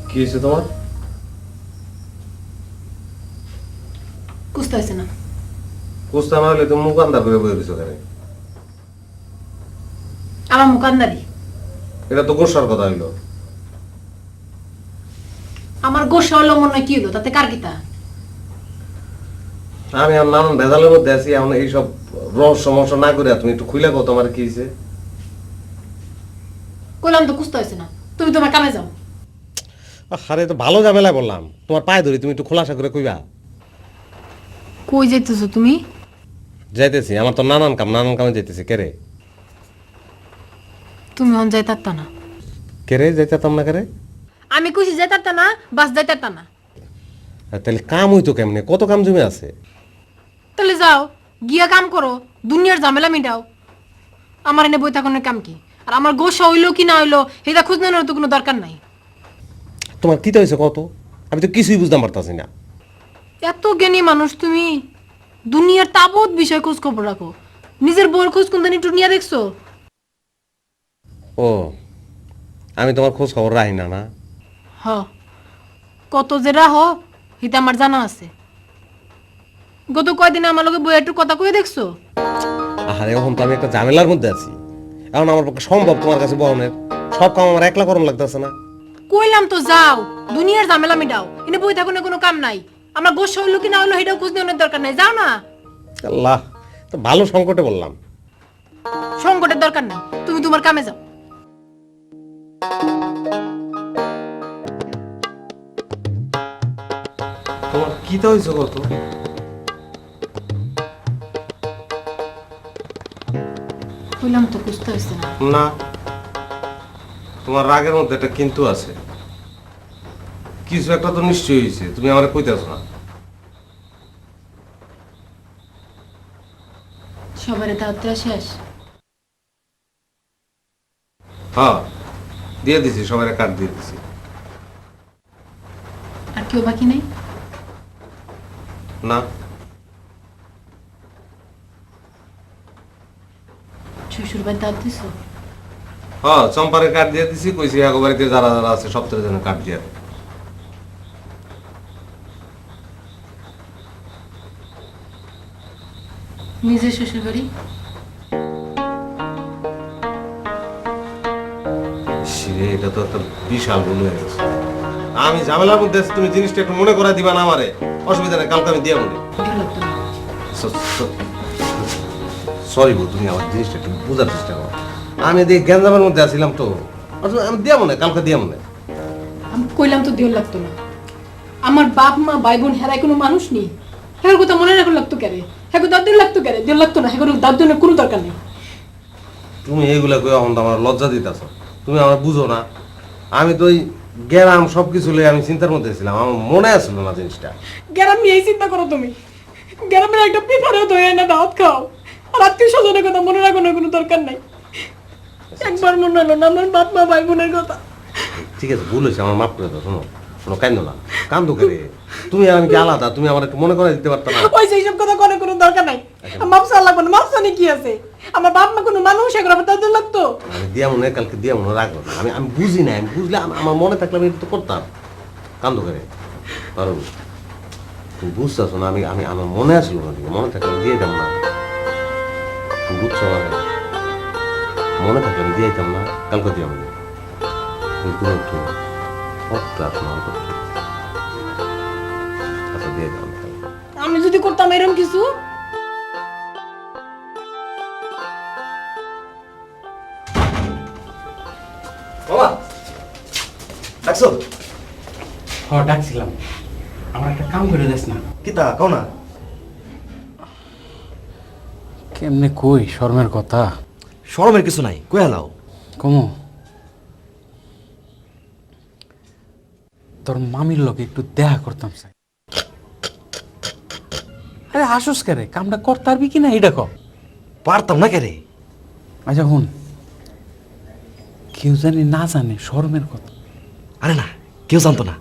কি হয়েছে তোমার? কুস্তা হয়েছে না। কুস্তা না হলে তুমি মুখ আন্দার করে বয়ে দিছো কেন? আমার মুকান্দারি। এটা তো গোসার কথা হইলো। আমার গোসা হলো মনে হয় কি হলো তাতে কার কিতা? আমি আর নানান ভেজালের মধ্যে আছি, এখন এইসব রহস্য মহস্য না করে তুমি একটু খুলে কো তোমার কি হয়েছে? কইলাম তো কুস্তা হয়েছে না, তুমি তোমার কামে যাও। আরে তো ভালো ঝামেলায় বললাম, তোমার পায়ে ধরি, তুমি একটু খোলাসা করে কইবা। কই যাইতেছো তুমি? যাইতেছি, আমার তো নানান কামে যাইতেছি। কেরে তুমি হন যাইতারতা না। কেরে যাইতাম না কেরে? আমি কইছি যাইতারতা না, বাস যাইতারতা না। তাহলে কাম হইতো কেমনে? কত কাম জমে আছে। তাহলে যাও গিয়া কাম করো, দুনিয়ার ঝামেলা মিটাও। আমার এনে বই থাকানোর কাম কি? আর আমার গোসা হইলো কি না হইলো এটা খোঁজ নেওয়ার তো কোনো দরকার নাই। তোমার কিটা হয়েছে কত? আমি তো কিছুই বুঝতে পারতাছি না। এত জ্ঞানী মানুষ তুমি, দুনিয়ার তাবৎ বিষয় খোঁজ খবর রাখো, নিজের বউর খোঁজ কোনদিন একটু নিয়ে দেখছো? ও, আমি তোমার খোঁজ খবর রাখি না না? হ, কত যে রাহ এটা আমার জানা আছে। গত কয়দিনে আমার লগে বই একটু কথা কয়ে দেখছো? আরে এখন তো আমি একটা ঝামেলার মধ্যে আছি, এখন আমার পক্ষে সম্ভব তোমার কাছে বহনের? সব কাম আমার একলা করম লাগতেছে না। কইলাম তো যাও দুনিয়ার ঝামেলা মিটাও, এনে বই থাকুন কোনো কাম নাই। আমার গোসা হইলো কি না হইলো সেটাও খোঁজ নেওয়ার দরকার নাই, যাও না। আল্লাহ, তো ভালো সংকটে বললাম। সংকটের দরকার নাই, তুমি তোমার কামে যাও। তোমার কিটা হয়েছে কত? কইলাম তো কুস্তা হয়েছে না। না, তোমার রাগের মধ্যে একটা কিন্তু আছে। কিছু একটা তো নিশ্চয়ই হয়েছে, তুমি আমার কইতেছ না। সবারে দাওয়াত দেওয়া শেষ? হ্যাঁ, দিয়ে দিছি, সবাই কার্ড দিয়ে দিছি। আর কেউ বাকি নেই? না। শ্বশুর বাড়ি দাওয়াত দিছো? হ্যাঁ, চম্পারের কার্ড দিয়ে দিছি, কইছি আগো বাড়িতে যারা যারা আছে সপ্তাহের জন্য কার্ড দিয়ে দেয়। নিজের শ্বশুর বাড়ি? এটা তো একটা বিশাল ভুল হয়ে গেছে। আমি ঝামেলার মধ্যে আছি, তুমি জিনিসটা একটু মনে করাই দিবা না আমারে? অসুবিধা নেই, কালকে আমি দিয়ে মনে। ভালো লাগতো না। সরি বউ, তুমি আমার জিনিসটা একটু বোঝার চেষ্টা করো। আমি এদিকে গ্যাঞ্জামের মধ্যে আসছিলাম তো, আমি দিয়া মনে, কালকে দিয়া মনে। আমি কইলাম তো দেহ লাগতো না। আমার বাপ মা ভাই বোন হেরাই কোনো মানুষ নেই, হের কথা মনে রাখা লাগতো কেরে? হ্যাঁ দাদুর লাগতো কেরে? দেহ লাগতো না, হ্যাঁ দাদুর কোনো দরকার নেই। তুমি এইগুলা কই এখন তো আমার লজ্জা দিতেছ। তুমি আমার বুঝো না। আমি তো ওই গেরাম সবকিছু লই আমি চিন্তার মধ্যে ছিলাম, আমার মনে আসলো না জিনিসটা। গ্রাম নিয়েই চিন্তা করো তুমি। গ্রামের একটা পিঠারেও ধরে না দাওয়াত খাও, আর আত্মীয় স্বজনের কথা মনে রাখানোর কোনো দরকার নাই। একবার মনে হলো না আমার বাপ মা ভাই বোনের কথা? ঠিক আছে, ভুল হয়েছে, আমার মাফ করে দাও। শোনো শোনো, কান্দো না, কান্দো করে। তুমি আর আমি কি আলাদা? তুমি আমার একটু মনে করে দিতে পারতো না? ওই সেই সব কথা কোনো দরকার নাই। মাপসা লাগবে না, মাপসানি কি আছে? আমার বাপ মা কোনো মানুষ, এগুলো আবার তাদের লাগতো? আমি দিয়া মনে, কালকে দিয়া মনে রাখবো না। আমি আমি বুঝি না, আমি বুঝলে আমার মনে থাকলে আমি এটা তো করতাম। কান্দো করে পারো, তুমি বুঝতেছো না। আমি আমি আমার মনে আসলো না, ঠিক মনে থাকলে আমি দিয়ে দিতাম না। তুমি বুঝছো আমাকে? মনে থাকলে আমি দিয়ে দিতাম না, কালকে দিয়া মনে। তুমি তুমি একটু প্রার্থনা করছো, আচ্ছা দিয়ে দিতাম কালকে। আমি যদি করতাম এরকম কিছু? বাবা ডাকছো? ডাকছিলাম। আমার একটা কাম করে দিস না। কিতা কও না? কেমনে কই শর্মের কথা? শরমের কিছু নাই, কই হালাও। কমু তোর মামির লোকে একটু দেখা করতাম চাই। আরে হাসুস কে রে? কামটা করতে পারবি কিনা এটা ক। পারতাম না কে রে? আচ্ছা হুন, কেউ জানি না জানে শর্মের কথা। আরে না, কেউ জানতো না,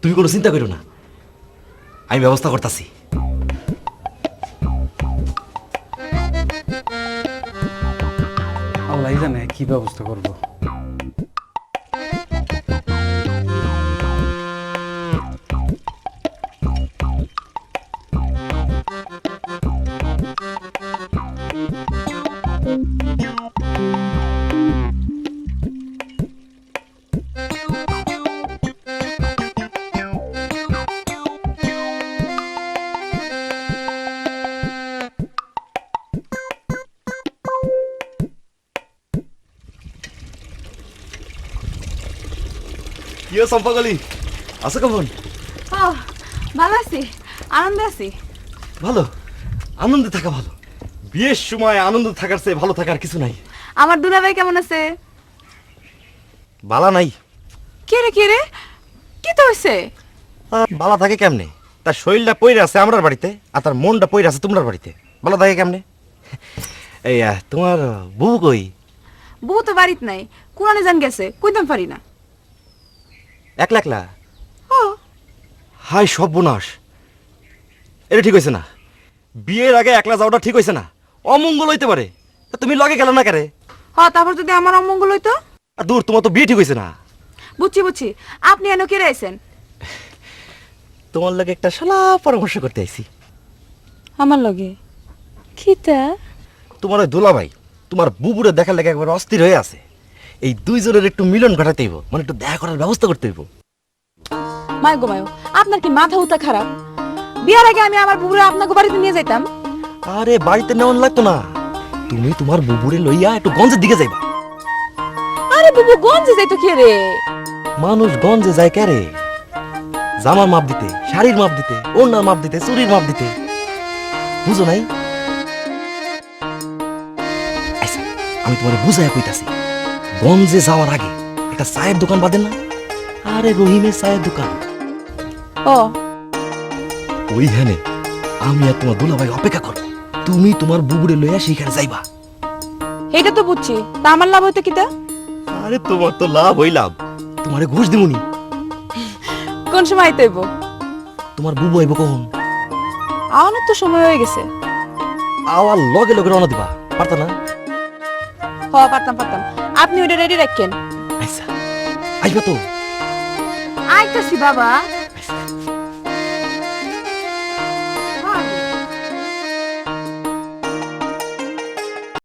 তুমি কোনো চিন্তা করো না, আমি ব্যবস্থা করতেছি। আল্লাহ জানে কি ব্যবস্থা করবো। কি সম্পাগলি আছো কেমন? ভালো আছি, আনন্দে আছি। ভালো, আনন্দে থাকা ভালো। বিয়ের সময় আনন্দ থাকার চেয়ে ভালো থাকার কিছু নাই। আমার দুলাভাই কেমন আছে? বালা নাই। কে রে কি তো হয়েছে? বালা থাকে কেমনে? তার শরীরটা পইরে আছে আমরার বাড়িতে, আর তার মনটা পইরে আছে তোমার বাড়িতে। বালা থাকে কেমনে? এই তোমার বউ কই? বউ তো বাড়িত নাই, কোরআনে জান গেছে, কইতাম পারি না। একলা একলা? হাই সর্বনাশ, এটা ঠিক হয়েছে না। বিয়ের আগে একলা যাওয়াটা ঠিক হয়েছে না, অমঙ্গল হইতে পারে। তা তুমি লগে গেল না কেরে? তারপর যদি আমার অমঙ্গল হইতো? আর দূর, তোমার তো বিয়ে ঠিক হয়েছে না। বুঝছি, আপনি এনে কে আইছেন? তোমার লগে একটা শালা পরামর্শ করতে আইছি। আমার লগে? কিতা? তোমার ওই দোলাভাই তোমার বুবুরে দেখার লেগে একবার অস্থির হয়ে আছে। এই দুইজনের একটু মিলন ঘটাতে হইব, মানে একটু দেখা করার ব্যবস্থা করতে হইব। মায় গো মায়ো, আপনার কি মাথা উতা খারাপ? বিয়ার আগে আমি আমার বুবুরে আপনাকে বাড়িতে নিয়ে যাইতাম। আরে বাড়িতে নেওয়ান লাগতো না, তুমি তোমার বুবুরে লইয়া একটু গঞ্জের দিকে যাইবা। আরে বুবু গঞ্জে যাইতো কে রে? মানুষ গঞ্জে যায় কে রে? জামার মাপ দিতে, শাড়ির মাপ দিতে, ওড়নার মাপ দিতে, চুরির মাপ দিতে। বুঝো নাই? আচ্ছা, আমি তোমার বুঝাইয়া কইতাছি। গঞ্জে যাওয়ার আগে একটা চায়ের দোকান বাঁধেন না? আরে রহিমের চায়ের দোকান, ও ওইখানে আমি আর তোমার দুলাভাই অপেক্ষা করো। তুমি তোমার বুবুরে লইয়া সেইখানে যাইবা। এটা তো বুঝছি, তা আমার লাভ হইতো কিতা? আরে তোমার তো লাভ হইলাম, তোমারে ঘুষ দিমুনি। কোন সময় আইতে হইব? তোমার বুবু আইব কখন? আওয়ানোর তো সময় হয়ে গেছে। আওয়ার লগে লগে রওনা দিবা, পারতা না? পারতাম। আপনি ওটা রেডি রাখেন। আচ্ছা, আইবা তো? আইতাছি বাবা।